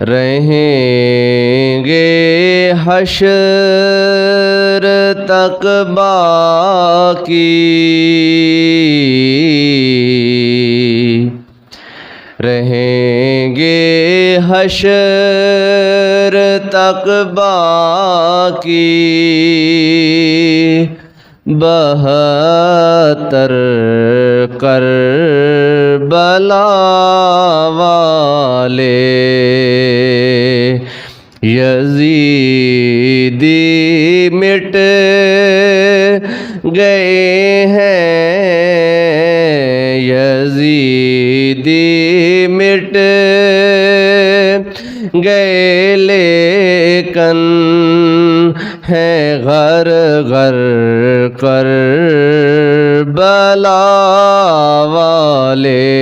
رہیں گے حشر تک باقی، رہیں گے حشر تک باقی، 72 کربلا والے یزیدی مٹ گئے ہیں، یزیدی مٹ گئے لیکن ہیں غر غر کربلا والے،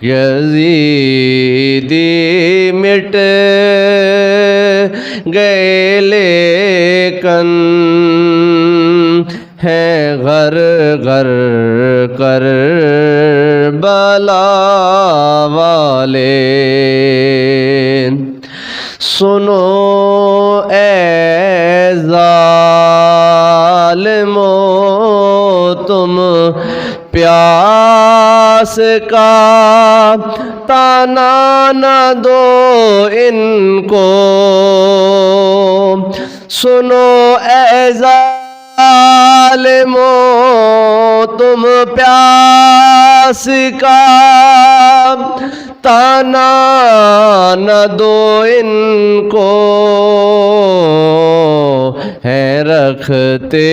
یزیدی مٹ گئے لیکن ہیں غر غر کربلا والے۔ سنو اے ظالمو تم پیاس کا تانا نہ دو ان کو، سنو اے ظالمو تم پیاس کا تانا نہ دو ان کو، ہیں رکھتے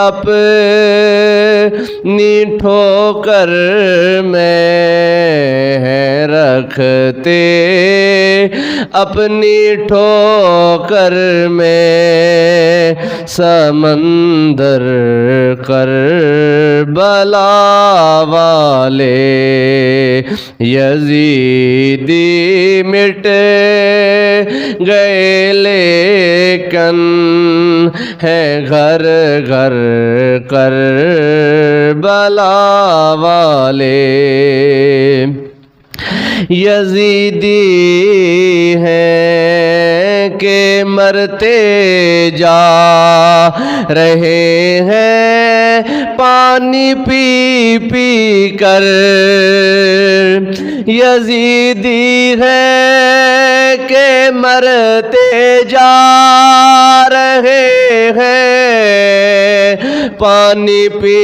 اپنی ٹھوکر میں، ہیں رکھتے اپنی ٹھوکر میں سمندر کربلا والے، یزیدی مٹ گئے لیکن ہیں غر غر کربلا والے، یزیدی ہیں کہ مرتے جا رہے ہیں پانی پی پی کر، یزیدی ہے کہ مرتے جا رہے ہیں پانی پی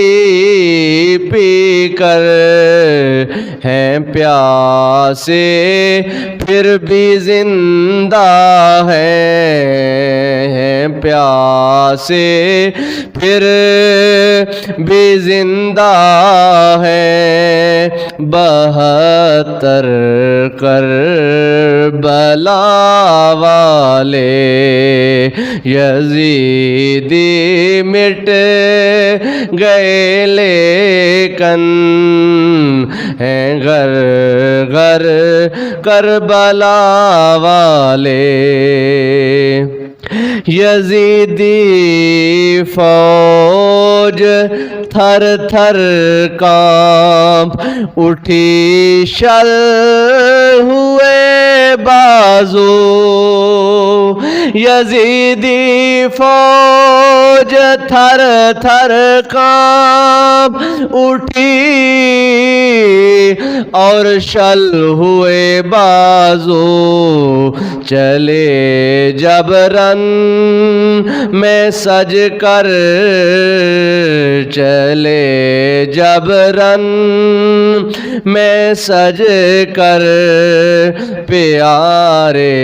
پی کر، ہیں پیاسے پھر بھی زندہ ہیں پیاسے پھر بھی زندہ ہیں، 72 کربلا والے یزیدی مٹ گئے لیکن ہیں غر غر کربلا والے، یزیدی فوج تھر تھر کانپ اٹھی، شل ہوئے بازو، یزیدی فوج تھر تھر کانپ اٹھی اور شل ہوئے بازو، چلے جبرن میں سج کر، چلے جبرن میں سج کر، پیارے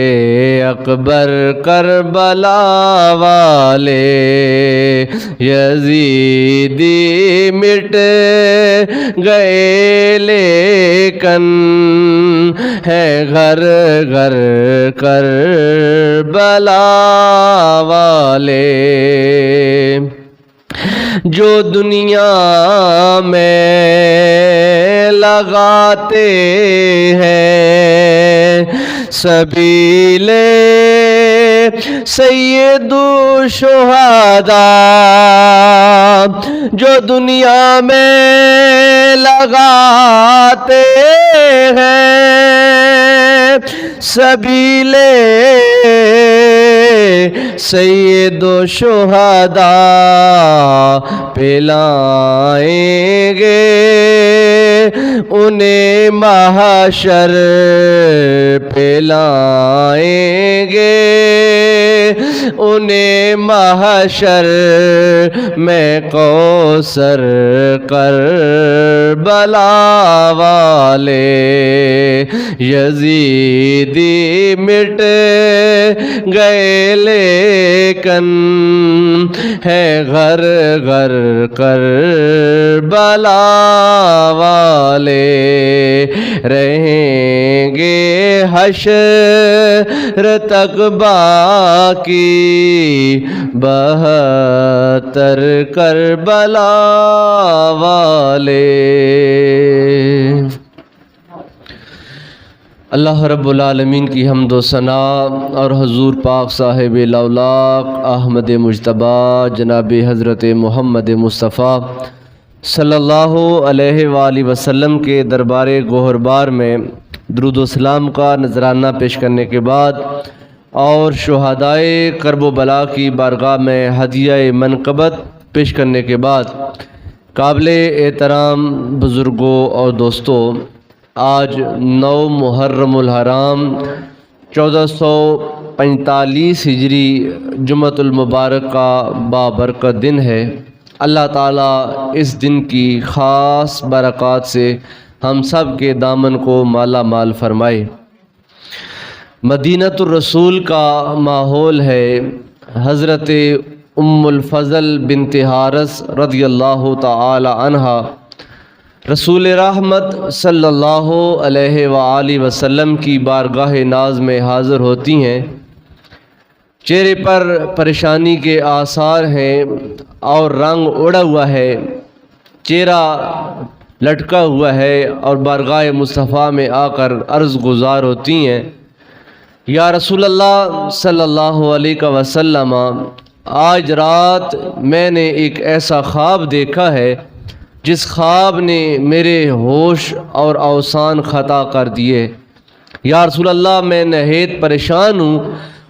اکبر کربلا والے یزیدی مٹ گئے لیکن ہے غر غر کربلا والے، جو دنیا میں لگاتے ہیں سبیل سید الشہداء، جو دنیا میں لگاتے ہیں سبیلے سید و شہداء پلائیں گے انہیں محشر پلائیں گے انہیں محشر میں کوثر کربلا والے یزیدی مٹ گئے لیکن ہے گھر گھر کربلا والے رہیں گے حشر تک باقی 72 کربلا والے۔ اللہ رب العالمین کی حمد و ثنا اور حضور پاک صاحب الاولاق احمد مجتبیٰ جناب حضرت محمد مصطفیٰ صلی اللہ علیہ وآلہ وسلم کے دربار گوہربار میں درود و سلام کا نذرانہ پیش کرنے کے بعد اور شہدائے کرب و بلا کی بارگاہ میں ہدیہ منقبت پیش کرنے کے بعد قابل احترام بزرگوں اور دوستوں، آج 9 محرم الحرام 1445 ہجری جمعۃ المبارک کا بابرکت دن ہے۔ اللہ تعالیٰ اس دن کی خاص برکات سے ہم سب کے دامن کو مالا مال فرمائے۔ مدینۃ الرسول کا ماحول ہے۔ حضرت ام الفضل بنت حارث رضی اللہ تعالی عنہا رسول رحمت صلی اللہ علیہ وآلہ وسلم کی بارگاہ ناز میں حاضر ہوتی ہیں۔ چہرے پر پریشانی کے آثار ہیں اور رنگ اڑا ہوا ہے، چہرہ لٹکا ہوا ہے اور بارگاہ مصطفیٰ میں آ کر عرض گزار ہوتی ہیں، یا رسول اللہ صلی اللہ علیہ وسلم، آج رات میں نے ایک ایسا خواب دیکھا ہے جس خواب نے میرے ہوش اور اوسان خطا کر دیے۔ یا رسول اللہ، میں نہایت پریشان ہوں،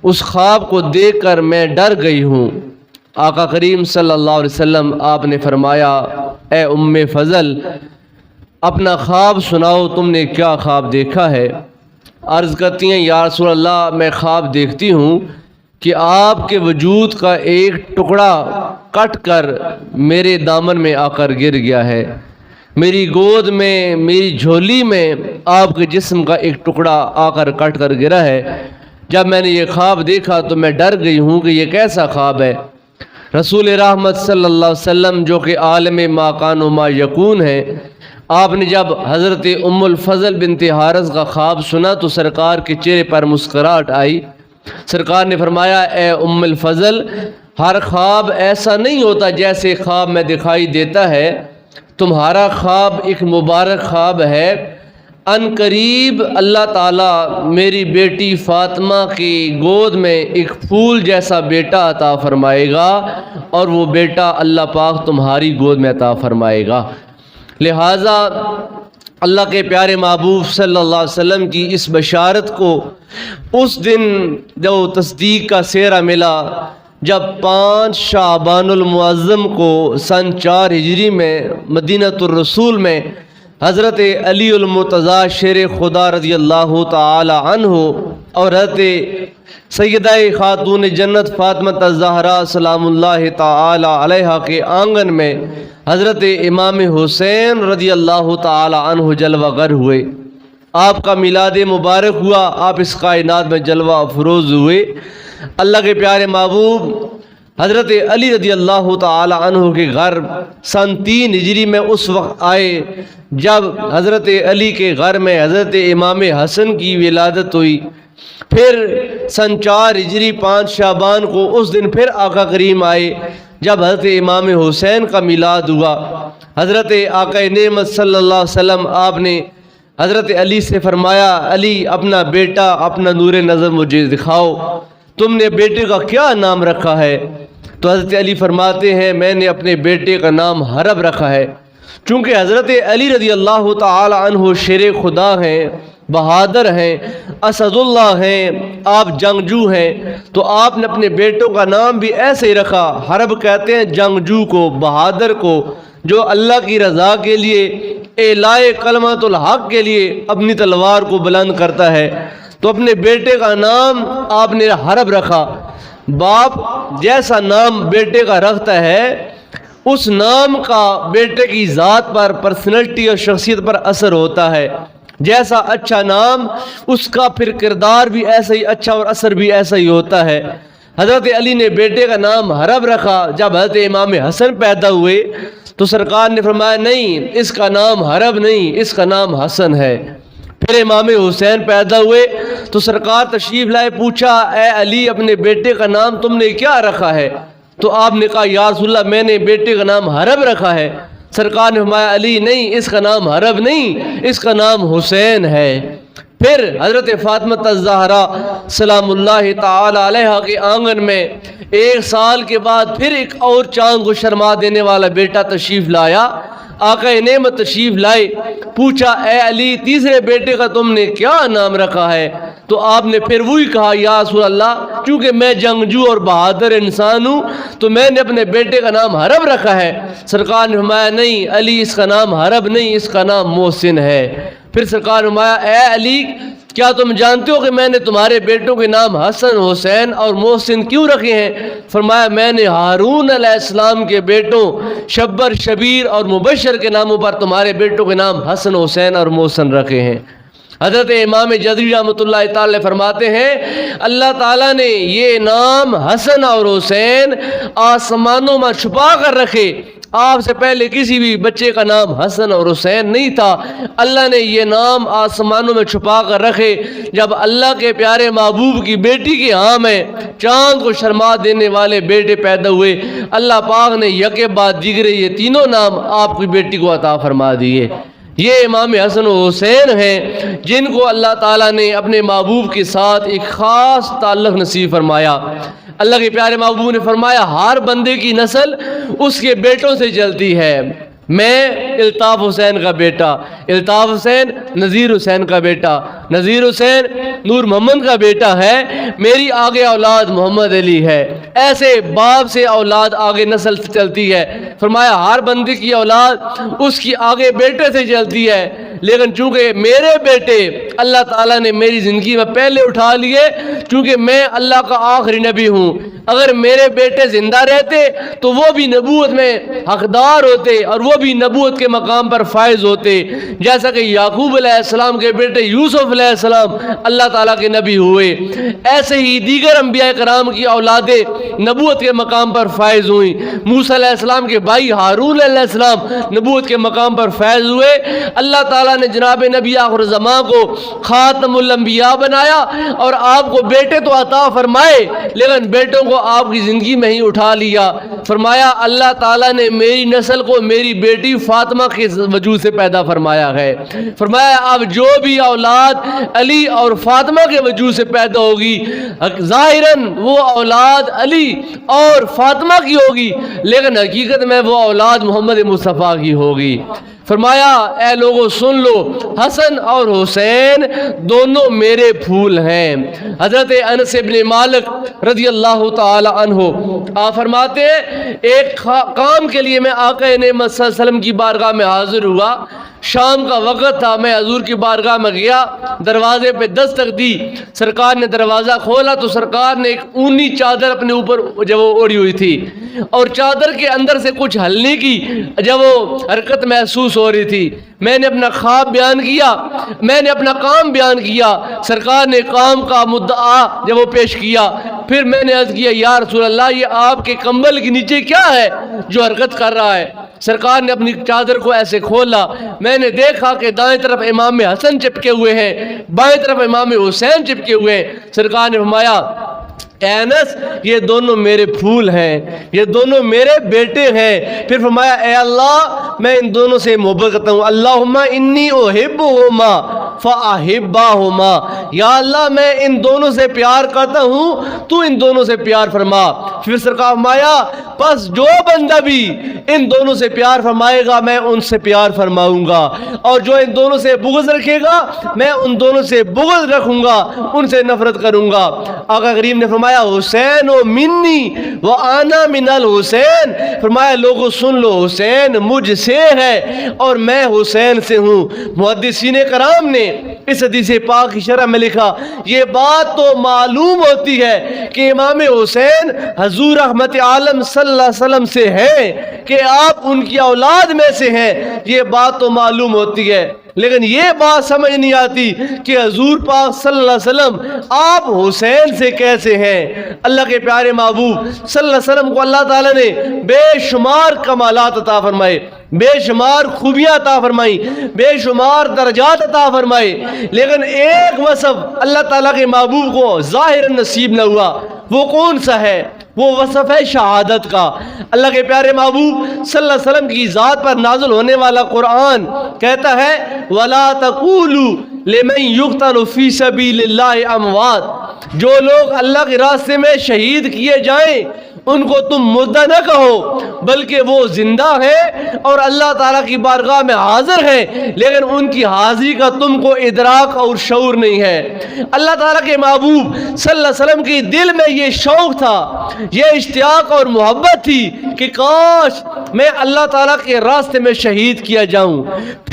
اس خواب کو دیکھ کر میں ڈر گئی ہوں۔ آقا کریم صلی اللہ علیہ وسلم آپ نے فرمایا، اے ام فضل، اپنا خواب سناؤ، تم نے کیا خواب دیکھا ہے؟ عرض کرتی ہیں، یا رسول اللہ، میں خواب دیکھتی ہوں کہ آپ کے وجود کا ایک ٹکڑا کٹ کر میرے دامن میں آ کر گر گیا ہے، میری گود میں، میری جھولی میں آپ کے جسم کا ایک ٹکڑا آ کر کٹ کر گرا ہے۔ جب میں نے یہ خواب دیکھا تو میں ڈر گئی ہوں کہ یہ کیسا خواب ہے۔ رسول رحمت صلی اللہ علیہ وسلم جو کہ عالم ما کان و ما یکون ہے، آپ نے جب حضرت ام الفضل بنت حارث کا خواب سنا تو سرکار کے چہرے پر مسکراہٹ آئی۔ سرکار نے فرمایا، اے ام الفضل، ہر خواب ایسا نہیں ہوتا جیسے خواب میں دکھائی دیتا ہے، تمہارا خواب ایک مبارک خواب ہے۔ ان قریب اللہ تعالیٰ میری بیٹی فاطمہ کی گود میں ایک پھول جیسا بیٹا عطا فرمائے گا اور وہ بیٹا اللہ پاک تمہاری گود میں عطا فرمائے گا۔ لہٰذا اللہ کے پیارے محبوب صلی اللہ علیہ وسلم کی اس بشارت کو اس دن جو تصدیق کا سہرا ملا، جب 5 شعبان المعظم کو سن 4 ہجری میں مدینۃ الرسول میں حضرت علی المرتضیٰ شیر خدا رضی اللہ تعالی عنہ اور حضرت سیدہ خاتون جنت فاطمہ الزہرا سلام اللہ تعالی علیہا کے آنگن میں حضرت امام حسین رضی اللہ تعالی عنہ جلوہ گر ہوئے۔ آپ کا میلاد مبارک ہوا، آپ اس کائنات میں جلوہ افروز ہوئے۔ اللہ کے پیارے محبوب حضرت علی رضی اللہ تعالی عنہ کے گھر سن 3 ہجری میں اس وقت آئے جب حضرت علی کے گھر میں حضرت امام حسن کی ولادت ہوئی۔ پھر سن 4 ہجری 5 شعبان کو اس دن پھر آقا کریم آئے جب حضرت امام حسین کا میلاد ہوا۔ حضرت آقا نعمت صلی اللہ علیہ وسلم آپ نے حضرت علی سے فرمایا، علی اپنا بیٹا، اپنا نور نظر مجھے دکھاؤ، تم نے بیٹے کا کیا نام رکھا ہے؟ تو حضرت علی فرماتے ہیں، میں نے اپنے بیٹے کا نام حرب رکھا ہے۔ چونکہ حضرت علی رضی اللہ تعالی عنہ شیر خدا ہیں، بہادر ہیں، اسد اللہ ہیں، آپ جنگجو ہیں، تو آپ نے اپنے بیٹوں کا نام بھی ایسے ہی رکھا۔ حرب کہتے ہیں جنگجو کو، بہادر کو، جو اللہ کی رضا کے لیے، اعلائے کلمۃ الحق کے لیے اپنی تلوار کو بلند کرتا ہے۔ تو اپنے بیٹے کا نام آپ نے حرب رکھا۔ باپ جیسا نام بیٹے کا رکھتا ہے، اس نام کا بیٹے کی ذات پر، پرسنالٹی اور شخصیت پر اثر ہوتا ہے۔ جیسا اچھا نام، اس کا پھر کردار بھی ایسا ہی اچھا اور اثر بھی ایسا ہی ہوتا ہے۔ حضرت علی نے بیٹے کا نام حرب رکھا۔ جب حضرت امام حسن پیدا ہوئے تو سرکار نے فرمایا نہیں، اس کا نام حرب نہیں، اس کا نام حسن ہے۔ پھر امام حسین پیدا ہوئے تو سرکار تشریف لائے، پوچھا اے علی اپنے بیٹے کا نام تم نے کیا رکھا ہے؟ تو آپ نے کہا یا رسول اللہ میں نے بیٹے کا نام حرب رکھا ہے۔ سرکار نے فرمایا علی نہیں، اس کا نام حرب نہیں، اس کا نام حسین ہے۔ پھر حضرت فاطمہ الزہرا سلام اللہ تعالی علیہا کے آنگن میں 1 سال کے بعد پھر ایک اور چاند کو شرما دینے والا بیٹا تشریف لایا۔ آقا نعمت تشریف لائے، پوچھا اے علی تیسرے بیٹے کا تم نے کیا نام رکھا ہے؟ تو آپ نے پھر وہی کہا یا رسول اللہ چونکہ میں جنگجو اور بہادر انسان ہوں تو میں نے اپنے بیٹے کا نام حرب رکھا ہے۔ سرکار نے فرمایا نہیں علی، اس کا نام حرب نہیں، اس کا نام محسن ہے۔ پھر سرکار نے فرمایا اے علی کیا تم جانتے ہو کہ میں نے تمہارے بیٹوں کے نام حسن، حسین اور محسن کیوں رکھے ہیں؟ فرمایا میں نے ہارون علیہ السلام کے بیٹوں شبر، شبیر اور مبشر کے ناموں پر تمہارے بیٹوں کے نام حسن، حسین اور محسن رکھے ہیں۔ حضرت امام جزری رحمۃ اللہ تعالی فرماتے ہیں اللہ تعالیٰ نے یہ نام حسن اور حسین آسمانوں میں چھپا کر رکھے۔ آپ سے پہلے کسی بھی بچے کا نام حسن اور حسین نہیں تھا، اللہ نے یہ نام آسمانوں میں چھپا کر رکھے۔ جب اللہ کے پیارے محبوب کی بیٹی کے ہاں میں چاند کو شرما دینے والے بیٹے پیدا ہوئے، اللہ پاک نے یکے بعد دیگرے یہ تینوں نام آپ کی بیٹی کو عطا فرما دیے۔ یہ امام حسن و حسین ہیں جن کو اللہ تعالیٰ نے اپنے محبوب کے ساتھ ایک خاص تعلق نصیب فرمایا۔ اللہ کے پیارے محبوب نے فرمایا ہر بندے کی نسل اس کے بیٹوں سے چلتی ہے۔ میں الطاف حسین کا بیٹا، الطاف حسین نذیر حسین کا بیٹا، نذیر حسین نور محمد کا بیٹا ہے، میری آگے اولاد محمد علی ہے۔ ایسے باپ سے اولاد آگے نسل سے چلتی ہے۔ فرمایا ہر بندے کی اولاد اس کی آگے بیٹے سے چلتی ہے، لیکن چونکہ میرے بیٹے اللہ تعالیٰ نے میری زندگی میں پہلے اٹھا لیے، چونکہ میں اللہ کا آخری نبی ہوں۔ اگر میرے بیٹے زندہ رہتے تو وہ بھی نبوت میں حقدار ہوتے اور وہ بھی نبوت کے مقام پر فائز ہوتے، جیسا کہ یعقوب علیہ السلام کے بیٹے یوسف علیہ السلام اللہ تعالیٰ کے نبی ہوئے، ایسے ہی دیگر انبیاء کرام کی اولادیں نبوت کے مقام پر فائز ہوئیں۔ موسیٰ علیہ السلام کے بھائی ہارون علیہ السلام نبوت کے مقام پر فائز ہوئے۔ اللہ تعالیٰ نے جناب نبی آخر الزمان کو خاتم الانبیاء بنایا اور آپ کو بیٹے تو عطا فرمائے، لیکن بیٹوں کو آپ کی زندگی میں ہی اٹھا لیا۔ فرمایا اللہ تعالیٰ نے میری نسل کو میری بیٹی فاطمہ کے وجود سے پیدا فرمایا ہے۔ فرمایا اب جو بھی اولاد علی اور فاطمہ کے وجود سے پیدا ہوگی ظاہراً وہ اولاد علی اور فاطمہ کی ہوگی، لیکن حقیقت میں وہ اولاد محمد مصطفیٰ کی ہوگی۔ فرمایا اے لوگوں سن لو، حسن اور حسین دونوں میرے پھول ہیں۔ حضرت انس بن مالک رضی اللہ تعالی عنہ آپ فرماتے ہیں ایک کام کے لیے میں آقا نعمت صلی اللہ علیہ وسلم کی بارگاہ میں حاضر ہوا۔ شام کا وقت تھا، میں حضور کی بارگاہ میں گیا، دروازے پہ دستک دی، سرکار نے دروازہ کھولا تو سرکار نے ایک اونی چادر اپنے اوپر جب وہ اوڑھی ہوئی تھی اور چادر کے اندر سے کچھ ہلنے کی جب وہ حرکت محسوس ہو رہی تھی۔ میں نے اپنا خواب بیان کیا، میں نے اپنا کام بیان کیا، سرکار نے کام کا مدعا جب وہ پیش کیا، پھر میں نے عرض کیا یا رسول اللہ یہ آپ کے کمبل کے نیچے کیا ہے جو حرکت کر رہا ہے؟ سرکار نے اپنی چادر کو ایسے کھولا، میں نے دیکھا کہ دائیں طرف امام حسن چپکے ہوئے ہیں، بائیں طرف امام حسین چپکے ہوئے ہیں۔ سرکار نے فرمایا اے انس یہ دونوں میرے پھول ہیں، یہ دونوں میرے بیٹے ہیں۔ پھر فرمایا اے اللہ میں ان دونوں سے محبت کرتا ہوں، اللہم انی احبہما فاحبہما، یا اللہ میں ان دونوں سے پیار کرتا ہوں تو ان دونوں سے پیار فرما۔ پھر سرکار فرمایا بس جو بندہ بھی ان دونوں سے پیار فرمائے گا میں ان سے پیار فرماؤں گا، اور جو ان دونوں سے بغض رکھے گا میں ان دونوں سے بغض رکھوں گا، ان سے نفرت کروں گا۔ آقا کریم نے فرمایا حسین و منی و آنا من الحسین، فرمایا لوگوں سن لو حسین مجھ سے ہے اور میں حسین سے ہوں۔ محدثین کرام نے اس حدیث پاک کی شرح میں لکھا یہ بات تو معلوم ہوتی ہے کہ امام حسین حضور رحمت عالم صلی اللہ علیہ وسلم سے ہیں کہ آپ ان کی اولاد میں سے ہیں، یہ بات تو معلوم ہوتی ہے، لیکن یہ بات سمجھ نہیں آتی کہ حضور پاک صلی اللہ علیہ وسلم آپ حسین سے کیسے ہیں۔ اللہ کے پیارے محبوب صلی اللہ علیہ وسلم کو اللہ تعالیٰ نے بے شمار کمالات عطا فرمائے، بے شمار خوبیاں عطا فرمائی، بے شمار درجات عطا فرمائے، لیکن ایک وصف اللہ تعالیٰ کے محبوب کو ظاہر نصیب نہ ہوا۔ وہ کون سا ہے؟ وہ وصف ہے شہادت کا۔ اللہ کے پیارے محبوب صلی اللہ علیہ وسلم کی ذات پر نازل ہونے والا قرآن کہتا ہے وَلَا تَقُولُوا لِمَنْ يُقْتَلُ فِي سَبِيلِ اللَّهِ أَمْوَاتٌ، جو لوگ اللہ کے راستے میں شہید کیے جائیں ان کو تم مردہ نہ کہو بلکہ وہ زندہ ہے اور اللہ تعالیٰ کی بارگاہ میں حاضر ہے، لیکن ان کی حاضری کا تم کو ادراک اور شعور نہیں ہے۔ اللہ تعالیٰ کے محبوب صلی اللہ علیہ وسلم کی دل میں یہ شوق تھا، یہ اشتیاق اور محبت تھی کہ کاش میں اللہ تعالیٰ کے راستے میں شہید کیا جاؤں،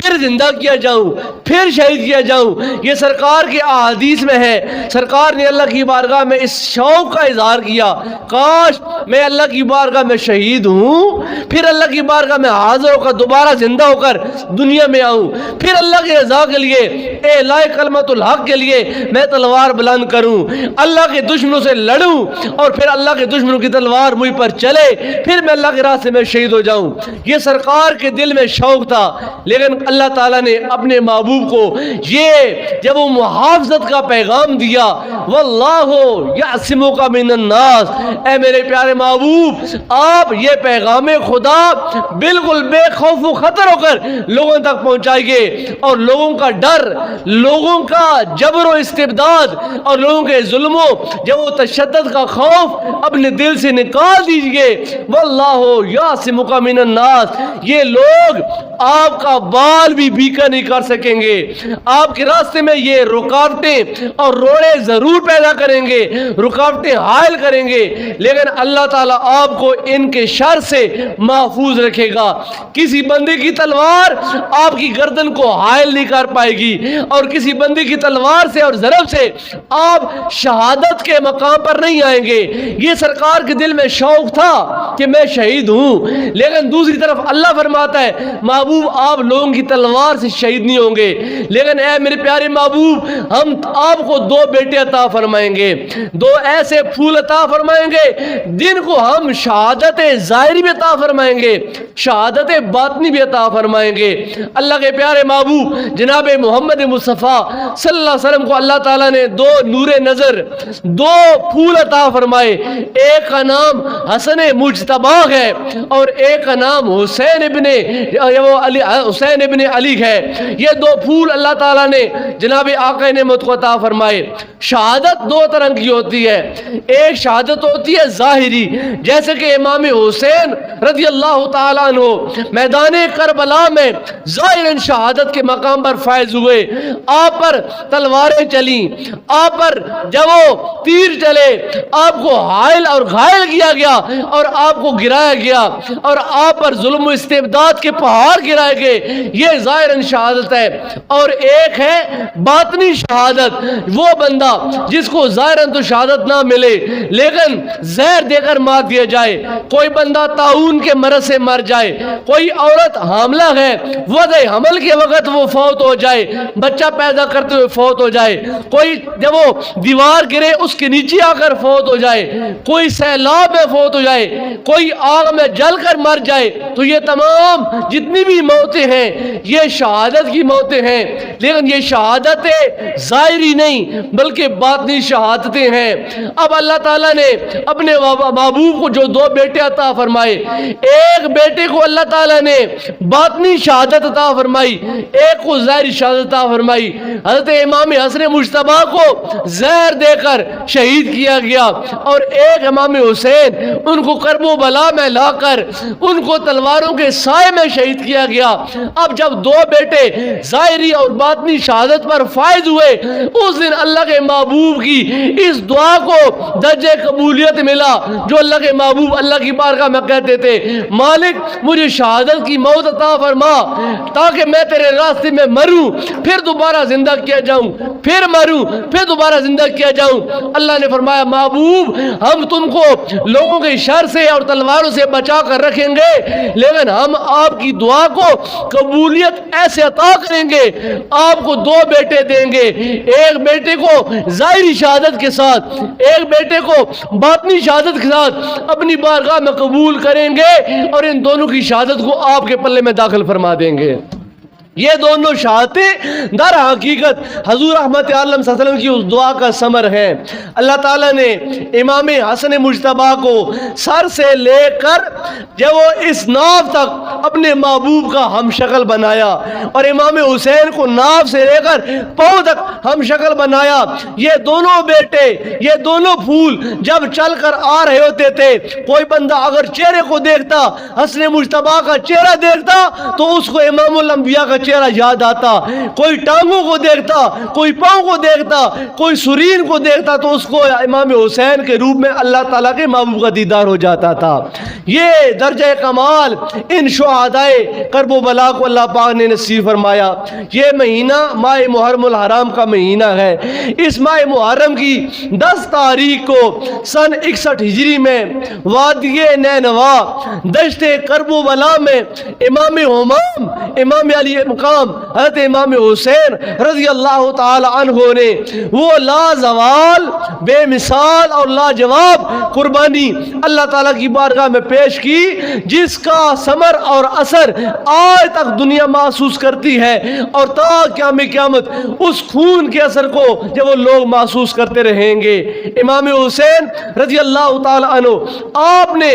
پھر زندہ کیا جاؤں، پھر شہید کیا جاؤں۔ یہ سرکار کے احادیث میں ہے، سرکار نے اللہ کی بارگاہ میں اس شوق کا اظہار کیا کاش میں اللہ کی بارگاہ میں شہید ہوں، پھر اللہ کی بارگاہ میں حاضر ہو کر دوبارہ زندہ ہو کر دنیا میں آؤں، پھر اللہ کی رضا کے لیے اعلاء کلمت الحق کے لیے میں تلوار بلند کروں، اللہ کے دشمنوں سے لڑوں اور پھر اللہ کے دشمنوں کی تلوار مجھ پر چلے، پھر میں اللہ کے راستے میں شہید ہو جاؤں۔ یہ سرکار کے دل میں شوق تھا، لیکن اللہ تعالیٰ نے اپنے محبوب کو یہ جب وہ محافظت کا پیغام دیا واللہ یعصمک من الناس، اے میرے پیارے محبوب آپ یہ پیغام خدا بالکل بے خوف و خطر ہو کر لوگوں تک پہنچائیے، اور لوگوں کا ڈر، لوگوں کا جبر و استبداد اور لوگوں کے ظلم و جب وہ تشدد کا خوف اپنے دل سے نکال دیجئے۔ واللہ یعصمک من الناس، یہ لوگ آپ کا بال بھی بیکا نہیں کر سکیں گے، آپ کے راستے میں یہ رکاوٹیں اور روڑے ضرور پیدا کریں گے، رکاوٹیں حائل کریں گے، لیکن اللہ تعالیٰ آپ کو ان کے شر سے محفوظ رکھے گا۔ کسی بندے کی تلوار آپ کی گردن کو حائل نہیں کر پائے گی، اور کسی بندے کی تلوار سے اور ضرب سے آپ شہادت کے مقام پر نہیں آئیں گے۔ یہ سرکار کے دل میں شوق تھا کہ میں شہید ہوں، لیکن دوسری طرف اللہ فرماتا ہے محبوب آپ لوگوں کی تلوار سے شہید نہیں ہوں گے، لیکن اے میرے پیارے محبوب ہم آپ کو دو بیٹے عطا فرمائیں گے، دو ایسے پھول عطا فرمائیں گے جن کو ہم شہادت ظاہری بھی عطا فرمائیں گے، شہادت باطنی بھی عطا فرمائیں گے۔ اللہ کے پیارے محبوب جناب محمد مصطفیٰ صلی اللہ علیہ وسلم کو اللہ تعالیٰ نے دو نور نظر، دو پھول عطا فرمائے، ایک کا نام حسن مجتبی ہے اور ایک کا نام حسین ابن علی ہے۔ یہ دو پھول اللہ تعالیٰ نے جناب آقا نعمت کو عطا فرمائے۔ شہادت دو طرح کی ہوتی ہے، ایک شہادت ہوتی ہے ظاہری، جیسے کہ امام حسین رضی اللہ تعالیٰ عنہ میدان کربلا میں ظاہراً شہادت کے مقام پر فائز ہوئے، آپ پر تلواریں چلیں، آپ پر جب وہ تیر چلے آپ کو حائل اور گھائل کیا گیا اور آپ کو گرایا گیا اور آپ پر ظلم و استبداد کے پہاڑ گرائے گئے، یہ ظاہراً شہادت ہے۔ اور ایک ہے باطنی شہادت، وہ بندہ جس کو ظاہراً تو شہادت نہ ملے لیکن زہر دے کر مار دیا جائے، کوئی بندہ طاعون کے مرض سے مر جائے، کوئی عورت حاملہ ہے وضع حمل کے وقت وہ فوت ہو جائے، بچہ پیدا کرتے ہوئے فوت ہو جائے، کوئی جب وہ دیوار گرے اس کے نیچے آ کر فوت ہو جائے، کوئی سیلاب میں فوت ہو جائے، کوئی آگ میں جل کر مر جائے، تو یہ تمام جتنی بھی موتیں ہیں یہ شہادت کی موتیں ہیں، لیکن یہ شہادتیں ظاہری نہیں بلکہ باطنی شہادتیں ہیں۔ اب اللہ تعالیٰ نے اپنے محبوب کو جو دو بیٹے عطا فرمائے، ایک بیٹے کو اللہ تعالیٰ نے باطنی شہادت عطا فرمائی، ایک کو ظاہری شہادت عطا فرمائی۔ حضرت امام حسن مجتبی کو زہر دے کر شہید کیا گیا، اور ایک امام حسین ان کو کرب و بلا میں لا کر ان کو تلواروں کے سائے میں شہید کیا گیا۔ اب جب دو بیٹے ظاہری اور باطنی شہادت پر فائز ہوئے، اس دن اللہ کے محبوب کی اس دعا کو درجہ قبولیت ملا، جو اللہ کے محبوب اللہ کی بارگاہ میں کہتے تھے، مالک مجھے شہادت کی موت عطا فرما تاکہ میں تیرے راستے میں مروں، پھر دوبارہ زندہ کیا جاؤں، پھر مروں، پھر دوبارہ زندہ کیا جاؤں۔ اللہ نے فرمایا محبوب ہم تم کو لوگوں کے شر سے اور تلواروں سے بچا کر رکھیں گے، لیکن ہم آپ کی دعا کو قبولیت ایسے عطا کریں گے، آپ کو دو بیٹے دیں گے، ایک بیٹے کو ظاہری شہادت کے ساتھ، ایک بیٹے کو باطنی شہادت کے ساتھ اپنی بارگاہ میں قبول کریں گے، اور ان دونوں کی شہادت کو آپ کے پلے میں داخل فرما دیں گے۔ یہ دونوں شہادتیں در حقیقت حضور رحمت عالم صلی اللہ علیہ وسلم کی اس دعا کا ثمر ہے۔ اللہ تعالیٰ نے امام حسن مجتبیٰ کو سر سے لے کر جب وہ اس ناف تک اپنے محبوب کا ہم شکل بنایا، اور امام حسین کو ناف سے لے کر پاؤں تک ہم شکل بنایا۔ یہ دونوں بیٹے، یہ دونوں پھول جب چل کر آ رہے ہوتے تھے، کوئی بندہ اگر چہرے کو دیکھتا، حسن مجتبیٰ کا چہرہ دیکھتا، تو اس کو امام الانبیاء کا چہرہ یاد آتا۔ کوئی ٹانگوں کو دیکھتا، کوئی پاؤں کو دیکھتا، کوئی سرین کو دیکھتا، تو اس کو امام حسین کے روپ میں اللہ تعالیٰ کے محبوب کا دیدار ہو جاتا تھا۔ یہ درجہ کمال ان شہدائے کرب و بلا کو اللہ پاک نے نصیب فرمایا۔ یہ مہینہ ماہ محرم الحرام کا مہینہ ہے۔ اس ماہ محرم کی 10 تاریخ کو سن 61 ہجری میں وادی نینوا دشت کرب و بلا میں امام ہمام، امام علی مقام حضرت امام حسین رضی اللہ تعالی عنہ نے وہ لازوال، بے مثال اور لاجواب قربانی اللہ تعالیٰ کی بارگاہ میں پیش کی، جس کا ثمر اور اثر آج تک دنیا محسوس کرتی ہے، اور تا قیام قیامت اس خون کے اثر کو جب وہ لوگ محسوس کرتے رہیں گے۔ امام حسین رضی اللہ تعالی عنہ آپ نے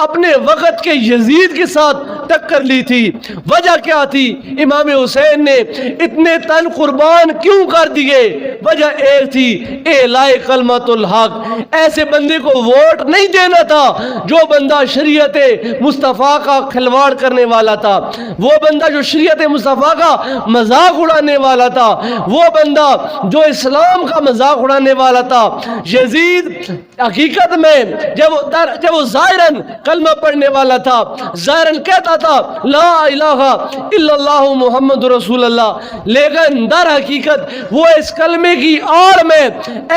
اپنے وقت کے یزید کے ساتھ ٹکر لی تھی۔ وجہ کیا تھی؟ امام حسین نے اتنے تن قربان کیوں کر دیے؟ وجہ ایک تھی، اعلاء کلمت الحق۔ ایسے بندے کو ووٹ نہیں دینا تھا جو بندہ شریعت مصطفیٰ کا کھلواڑ کرنے والا تھا، وہ بندہ جو شریعت مصطفیٰ کا مذاق اڑانے والا تھا، وہ بندہ جو اسلام کا مذاق اڑانے والا تھا۔ یزید حقیقت میں جب وہ ظاہراً کلمہ پڑھنے والا تھا، ظاہراً کہتا تھا لا الہ الا اللہ محمد رسول اللہ، لیکن در حقیقت وہ اس کلمے کی آڑ میں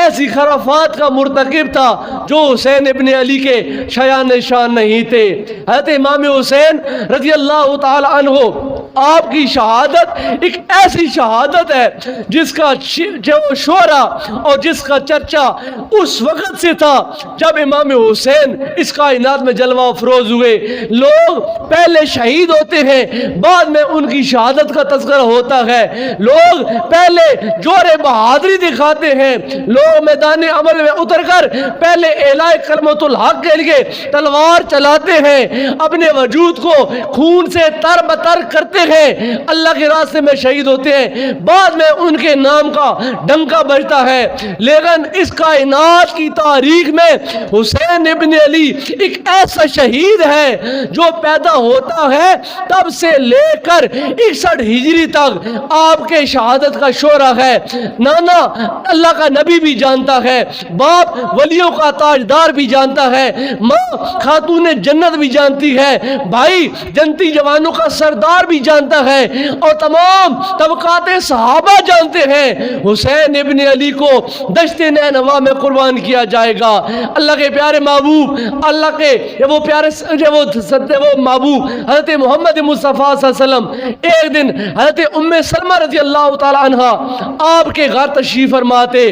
ایسی خرافات کا مرتکب تھا جو حسین ابن علی کے شایان شان نہیں تھے۔ حضرت امام حسین رضی اللہ تعالی عنہ آپ کی شہادت ایک ایسی شہادت ہے جس کا جو شعرا اور جس کا چرچا اس وقت سے تھا جب امام حسین اس کائنات میں جلوہ افروز ہوئے۔ لوگ پہلے شہید ہوتے ہیں، بعد میں ان کی شہادت کا تذکرہ ہوتا ہے۔ لوگ پہلے جور بہادری دکھاتے ہیں، لوگ میدان عمل میں اتر کر پہلے اعلاء کلمت الحق کے لیے تلوار چلاتے ہیں، اپنے وجود کو خون سے تر بتر کرتے ہیں، اللہ کے راستے میں شہید ہوتے ہیں، بعد میں ان کے نام کا ڈنکا بجتا ہے۔ لیکن اس کائنات کی تاریخ میں حسین ابن علی ایک ایسا شہید ہے جو پیدا ہوتا ہے تب سے لے کر 61 ہجری تک آپ کے شہادت کا شعرا ہے۔ نانا اللہ کا نبی بھی جانتا ہے، باپ ولیوں کا تاجدار بھی جانتا ہے، ماں خاتون جنت بھی جانتی ہے، بھائی جنتی جوانوں کا سردار بھی جانتا ہے، اور تمام طبقات صحابہ جانتے ہیں حسین ابن علی کو دشت نینوا میں قربان کیا جائے گا۔ اللہ کے پیارے محبوب، اللہ کے وہ پیارے وہ محبوب حضرت محمد مصطفیٰ صلی اللہ علیہ وسلم ایک دن حضرت ام سلمہ رضی اللہ تعالی عنہ آپ کے گھر تشریف فرماتے،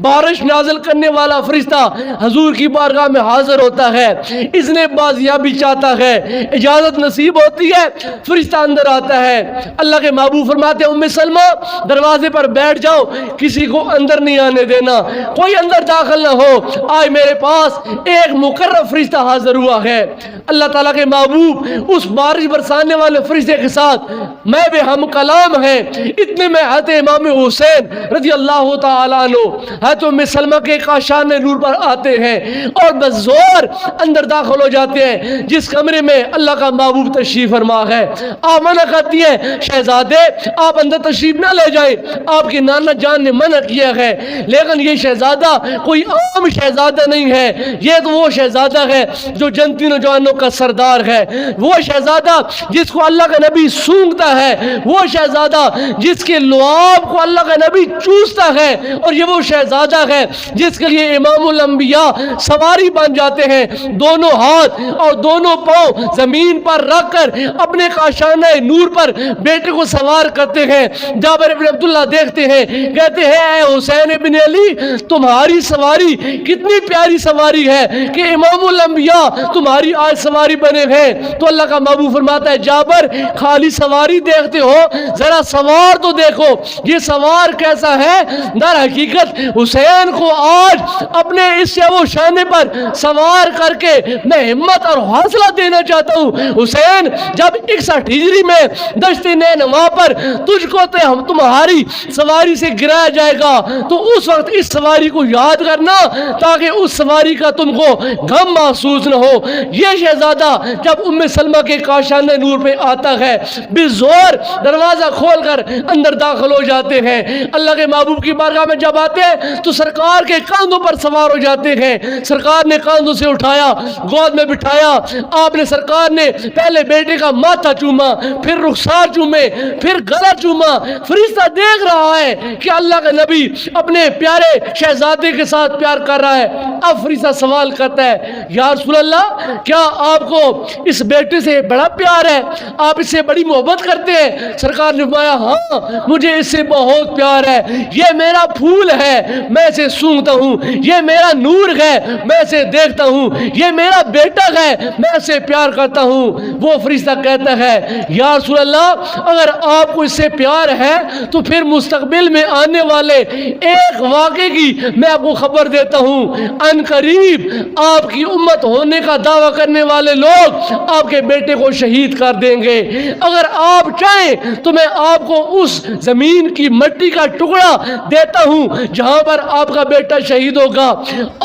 بارش نازل کرنے والا فرشتہ حضور کی بارگاہ میں حاضر ہوتا ہے، اس نے بازیابی چاہتا ہے، اجازت نصیب ہوتی ہے، فرشتہ اندر آتا ہے۔ اللہ کے محبوب فرماتے ہیں ام سلمہ دروازے پر بیٹھ جاؤ، کسی کو اندر نہیں آنے دینا، کوئی اندر داخل نہ ہو، آج میرے پاس ایک مقرر فرشتہ حاضر ہوا ہے۔ اللہ تعالیٰ کے محبوب اس بارش برسانے والے فرشتے کے ساتھ میں بھی ہم کلام ہیں۔ اتنے میں حضرت امام حسین رضی اللہ تعالیٰ عنہ حضرت ام سلمہ کے کاشان نور پر آتے ہیں اور بزور اندر داخل ہو جاتے ہیں جس کمرے میں اللہ کا محبوب تشریف فرما ہے۔ آپ منع کرتی ہیں شہزادے آپ اندر تشریف نہ لے جائیں، آپ کی نانا جان نے منع کیا ہے، لیکن یہ شہزادہ کوئی عام شہزادہ نہیں ہے، یہ تو وہ شہزادہ ہے جو جنتی نوجوانوں کا سردار ہے، وہ شہزادہ جس کو اللہ کا نبی سونگتا ہے، وہ شہزادہ جس کے لعاب کو اللہ کا نبی چوستا ہے، اور یہ وہ شہزادہ ہے جس کے لیے امام الانبیاء سواری بن جاتے ہیں، دونوں ہاتھ اور دونوں پاؤں زمین پر رکھ کر اپنے کاشانہ نور پر بیٹے کو سوار کرتے ہیں۔ جابر بن عبداللہ دیکھتے ہیں، کہتے ہیں اے حسین ابن علی تمہاری سواری کتنی پیاری سواری ہے کہ امام الانبیاء تمہاری آج سواری بنے ہیں۔ تو اللہ کا محبوب فرماتا ہے جابر خالی سواری دیکھتے ہو، ذرا سوار تو دیکھو یہ سوار کیسا ہے۔ در حقیقت حسین کو آج اپنے اس و شانے پر سوار کر کے میں ہمت اور حوصلہ دینا چاہتا ہوں۔ حسین جب 61 ہجری میں دشت نینوا پر تجھ کو تمہاری سواری سے گرایا جائے گا تو اس وقت اس سواری کو یاد کرنا تاکہ اس سواری کا تم کو غم محسوس نہ ہو۔ یہ شہزادہ جب ام سلمہ کے کاشانہ نور پہ آتا ہے بزور دروازہ کھول کر اندر داخل ہو جاتے ہیں۔ اللہ کے محبوب کی بارگاہ میں جب آتے ہیں تو سرکار کے کاندھوں پر سوار ہو جاتے ہیں، سرکار نے کاندھوں سے اٹھایا، گود میں بٹھایا، آپ نے سرکار نے پہلے بیٹے کا ماتھا چوما، پھر رخسار چومے، پھر گلا چوما۔ فرشتہ دیکھ رہا ہے کہ اللہ کا نبی اپنے پیارے شہزادے کے ساتھ پیار کر رہا ہے۔ اب فرشتہ سوال کرتا ہے یا رسول اللہ کیا آپ کو اس بیٹے سے بڑا پیار ہے، آپ اس سے بڑی محبت کرتے ہیں؟ سرکار نے فرمایا ہاں مجھے اس سے بہت پیار ہے، یہ میرا پھول ہے میں اسے سونگتا ہوں، یہ میرا نور ہے میں اسے دیکھتا ہوں، یہ میرا بیٹا ہے میں اسے پیار کرتا ہوں۔ وہ فرشتہ کہتا ہے یا رسول اللہ اگر آپ کو اس سے پیار ہے تو پھر مستقبل میں آنے والے ایک واقعے کی میں آپ کو خبر دیتا ہوں، ان قریب آپ کی امت ہونے کا دعویٰ کرنے والے لوگ آپ کے بیٹے کو شہید کر دیں گے۔ اگر آپ چاہیں تو میں آپ کو اس زمین کی مٹی کا ٹکڑا دیتا ہوں جہاں پر آپ کا بیٹا شہید ہوگا۔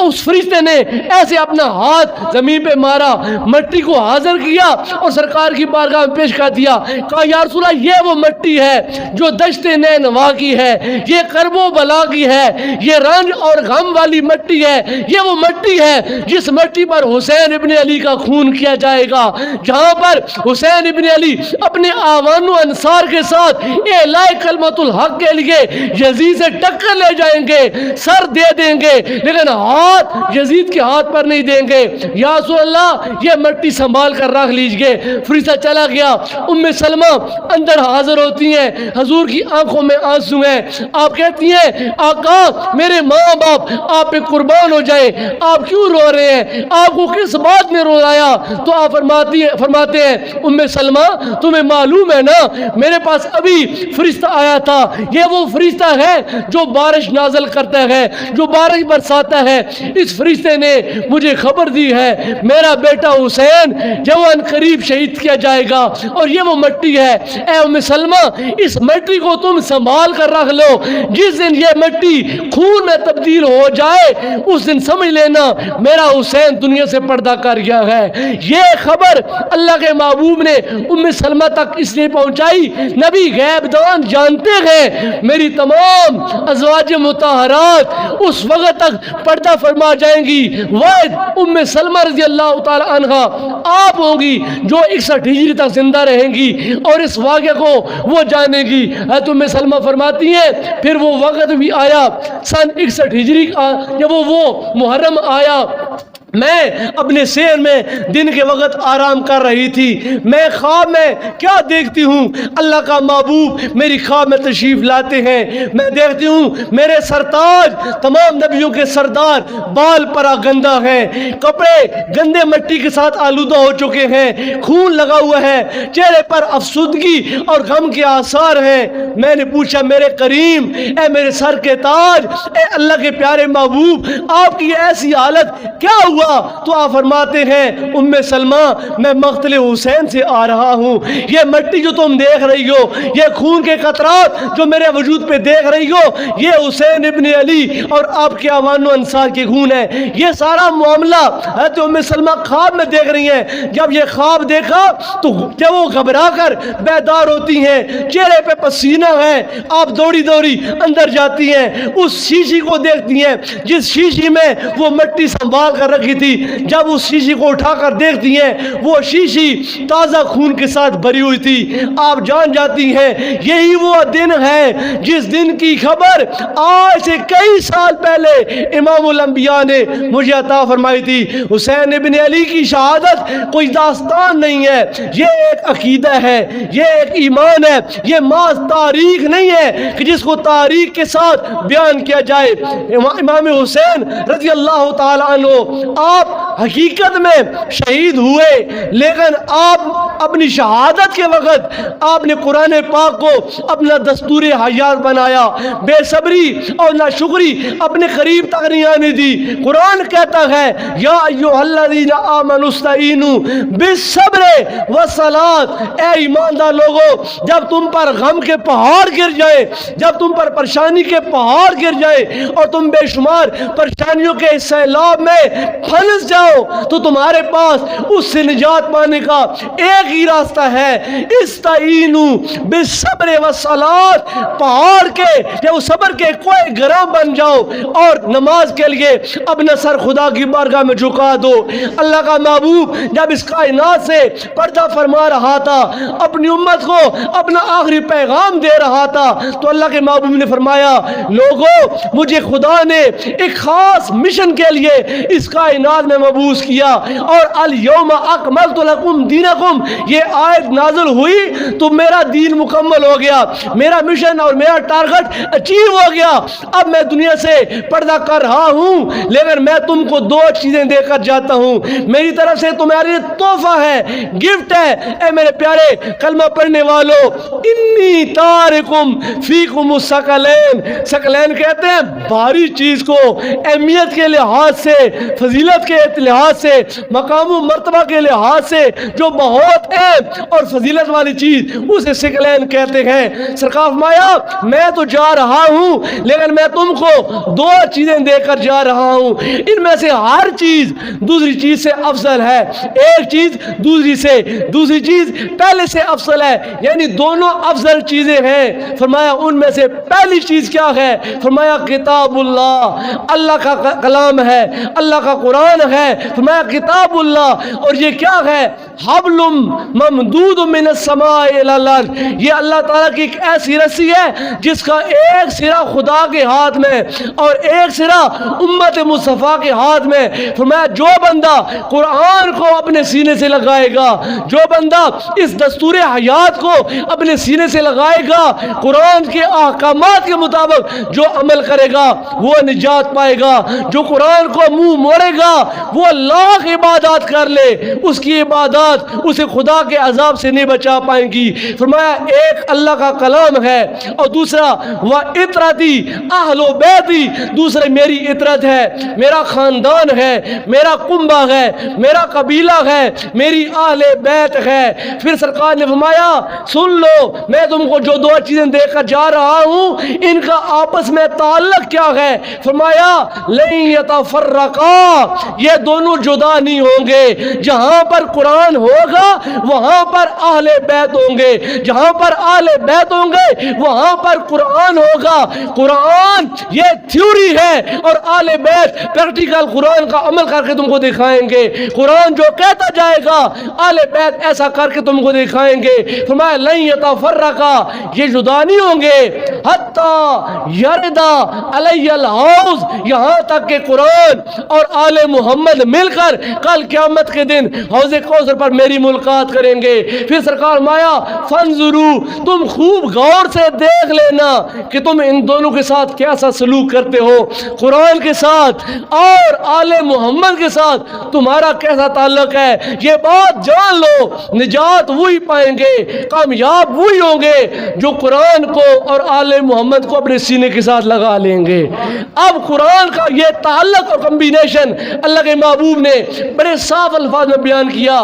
اس فرشتے نے ایسے اپنا ہاتھ زمین پہ مارا، مٹی کو حاضر کیا اور سرکار کی بارگاہ میں پیش کر دیا، کہا یا رسول اللہ یہ وہ مٹی ہے جو دشت نینوا کی ہے، یہ کرب و بلا کی ہے، یہ رنج اور غم والی مٹی ہے، یہ وہ مٹی ہے جس مٹی پر حسین ابن علی کا خون کیا جائے گا، جہاں پر حسین ابن علی اپنے آوان و انصار کے ساتھ اعلاء کلمت الحق کے لیے یزید سے ٹکر لے جائیں گے، سر دے دیں گے لیکن ہاتھ یزید کے ہاتھ پر نہیں دیں گے۔ یا رسول اللہ یہ مٹی سنبھال کر رکھ لیجئے۔ فرشتہ چلا گیا، ام سلمہ اندر حاضر ہوتی ہیں، حضور کی آنکھوں میں آنسو ہیں، آپ کہتی ہیں آقا میرے ماں باپ آپ پہ قربان ہو جائے، آپ کیوں رو رہے ہیں، آپ کو کس بات نے رولایا؟ تو آپ فرماتے ہیں ام سلمہ تمہیں معلوم ہے نا میرے پاس ابھی فرشتہ آیا تھا، یہ وہ فرشتہ ہے جو بارش نازل کرتا ہے، جو بارش برساتا ہے۔ اس فرشتے نے مجھے خبر دی ہے میرا بیٹا حسین جوان قریب شہید کیا جائے گا، اور یہ وہ مٹی ہے۔ اے ام سلمہ اس مٹی کو تم سنبھال کر رکھ لو، جس دن یہ مٹی خون میں تبدیل ہو جائے اس دن سمجھ لینا میرا حسین دنیا سے پردہ کر گیا ہے۔ یہ خبر اللہ کے محبوب نے ام سلمہ تک اس لیے پہنچائی، نبی غیب دان جانتے ہیں میری تمام ازواج مطہرات اس وقت تک پردہ فرما جائیں گی، واحد ام سلمہ رضی اللہ تعالی عنہا آپ ہوں گی جو 61 ہجری تک زندہ رہیں گی اور اس واقعے کو وہ جانے گی۔ حضرت ام سلمہ فرماتی ہیں پھر وہ وقت بھی آیا سن 61 ہجری جب وہ محرم آیا، میں اپنے سیر میں دن کے وقت آرام کر رہی تھی، میں خواب میں کیا دیکھتی ہوں، اللہ کا محبوب میری خواب میں تشریف لاتے ہیں، میں دیکھتی ہوں میرے سرتاج تمام نبیوں کے سردار بال پرا گندہ ہیں، کپڑے گندے مٹی کے ساتھ آلودہ ہو چکے ہیں، خون لگا ہوا ہے، چہرے پر افسردگی اور غم کے آثار ہیں۔ میں نے پوچھا میرے کریم، اے میرے سر کے تاج، اے اللہ کے پیارے محبوب، آپ کی ایسی حالت کیا ہوا؟ تو آپ فرماتے ہیں ام سلمہ میں مقتل حسین سے آ رہا ہوں، یہ مٹی جو تم دیکھ رہی ہو، یہ خون کے قطرات جو میرے وجود پہ دیکھ رہی ہو، یہ حسین ابن علی اور آپ کے عوان و انصار کے خون ہے۔ یہ سارا معاملہ حضرت ام سلمہ خواب میں دیکھ رہی ہیں۔ جب یہ خواب دیکھا تو جب وہ گھبرا کر بیدار ہوتی ہیں، چہرے پہ پسینہ ہے، آپ دوڑی دوڑی اندر جاتی ہیں، اس شیشی کو دیکھتی ہیں جس شیشی میں وہ مٹی سنبھال کر رکھی تھی۔ جب اس شیشی کو اٹھا کر دیکھتی ہیں، وہ شیشی تازہ خون کے ساتھ بھری ہوئی تھی۔ آپ جان جاتی ہیں یہی وہ دن ہے جس دن کی خبر آج سے کئی سال پہلے امام الانبیاء نے مجھے عطا فرمائی تھی۔ حسین ابن علی کی شہادت کوئی داستان نہیں ہے، یہ ایک عقیدہ ہے، یہ ایک ایمان ہے، یہ محض تاریخ نہیں ہے کہ جس کو تاریخ کے ساتھ بیان کیا جائے۔ امام حسین رضی اللہ تعالی عنہ آپ حقیقت میں شہید ہوئے، لیکن آپ اپنی شہادت کے وقت آپ نے قرآن پاک کو اپنا دستور حیات بنایا، بے صبری اور ناشکری اپنے قریب تک نہیں آنے دی۔ قرآن کہتا ہے یا ایھا الذین آمنوا استعینوا بالصبر والصلاۃ، اے ایماندار لوگو، جب تم پر غم کے پہاڑ گر جائے، جب تم پر پریشانی کے پہاڑ گر جائے اور تم بے شمار پریشانیوں کے سیلاب میں پھنس جاؤ، تو تمہارے پاس اس سے نجات پانے کا ایک ہی راستہ ہے، استعینوا بالصبر والصلاۃ، پہاڑ کے یا وہ صبر کے کوئی گرام بن جاؤ اور نماز کے لیے اپنا سر خدا کی بارگاہ میں جھکا دو۔ اللہ کا محبوب جب اس کائنات سے پردہ فرما رہا تھا، اپنی امت کو اپنا آخری پیغام دے رہا تھا، تو اللہ کے محبوب نے فرمایا لوگو، مجھے خدا نے ایک خاص مشن کے لیے اس کائنات میں مبعوث کیا، اور الیوم اکملت لکم دینکم یہ آیت نازل ہوئی تو میرا دین مکمل ہو گیا، میرا مشن اور میرا ٹارگٹ اچیو ہو گیا۔ اب میں دنیا سے پردہ کر رہا ہوں، لیکن میں تم کو دو چیزیں دے کر جاتا ہوں، میری طرف سے تمہارے تحفہ ہے، گفٹ ہے۔ اے میرے پیارے کلمہ پڑھنے والوں، انی تارکم فیکم الثقلین، ثقلین کہتے ہیں بھاری چیز کو، اہمیت کے لحاظ سے، فضیلت کے لحاظ سے، مقام و مرتبہ کے لحاظ سے جو بہت اہم اور فضیلت والی چیز، اسے ثقلین کہتے ہیں۔ سرکار فرمایا میں تو جا رہا ہوں، لیکن میں تم کو دو چیزیں دے کر جا رہا ہوں، ان میں سے ہر چیز دوسری چیز سے افضل ہے، ایک چیز دوسری چیز پہلے سے افضل ہے، یعنی دونوں افضل چیزیں ہیں۔ فرمایا ان میں سے پہلی چیز کیا ہے؟ فرمایا کتاب اللہ، اللہ کا کلام ہے، اللہ کا قرآن ہے۔ فرمایا کتاب اللہ، اور یہ کیا ہے؟ حبل ممدود من السماء الی الارض، یہ اللہ تعالیٰ کی ایک ایسی رسی ہے جس کا ایک سرا خدا کے ہاتھ میں اور ایک سرا امت مصطفیٰ کے ہاتھ میں۔ فرمایا جو بندہ قرآن کو اپنے سینے سے لگائے گا، جو بندہ اس دستور حیات کو اپنے سینے سے لگائے گا، قرآن کے احکامات کے مطابق جو عمل کرے گا وہ نجات پائے گا۔ جو قرآن کو منہ موڑے گا، وہ لاکھ عبادات کر لے، اس کی عبادات اسے خدا کے عذاب سے نہیں بچا پائیں گی۔ فرمایا ایک اللہ کا کلام ہے، اور دوسرا وَإِطْرَتِي أَهْلُ بَيْتِي، دوسرے میری عطرت ہے، میرا خاندان ہے، میرا کنبہ ہے، میرا قبیلہ ہے، میری اہل بیت ہے۔ پھر سرکار نے فرمایا سن لو، میں تم کو جو دو چیزیں دے کر جا رہا ہوں ان کا آپس میں تعلق کیا ہے؟ فرمایا لَن يَتَفَرَّقَا، یہ دونوں جدا نہیں ہوں گے۔ جہاں پر قرآن ہوگا وہاں پر اہل بیت ہوں گے، جہاں پر اہل بیت ہوں گے وہاں پر قرآن ہوگا۔ قرآن یہ تھیوری ہے اور اہل بیت پریکٹیکل قرآن کا عمل کر کے تم کو دکھائیں گے۔ قرآن جو کہتا جائے گا اہل بیت ایسا کر کے تم کو دکھائیں گے۔ فرمایا لن یتفرقا، یہ جدا نہیں ہوں گے، حتی یردا علی الحوض، یہاں تک کہ قرآن اور آل محمد مل کر کل قیامت کے دن حوض کوثر پر میری ملاقات کریں گے۔ پھر سرکار مایا فانظروا، تم خوب غور سے دیکھ لینا کہ تم ان دونوں کے ساتھ کیسا سلوک کرتے ہو، قرآن کے ساتھ اور آل محمد کے ساتھ تمہارا کیسا تعلق ہے۔ یہ بات جان لو، نجات وہی پائیں گے، کامیاب وہی ہوں گے جو قرآن کو اور آل محمد کو اپنے سینے کے ساتھ لگا لیں گے۔ اب قرآن کا یہ تعلق اور کمبینیشن اللہ کے محبوب نے بڑے صاف الفاظ میں بیان کیا۔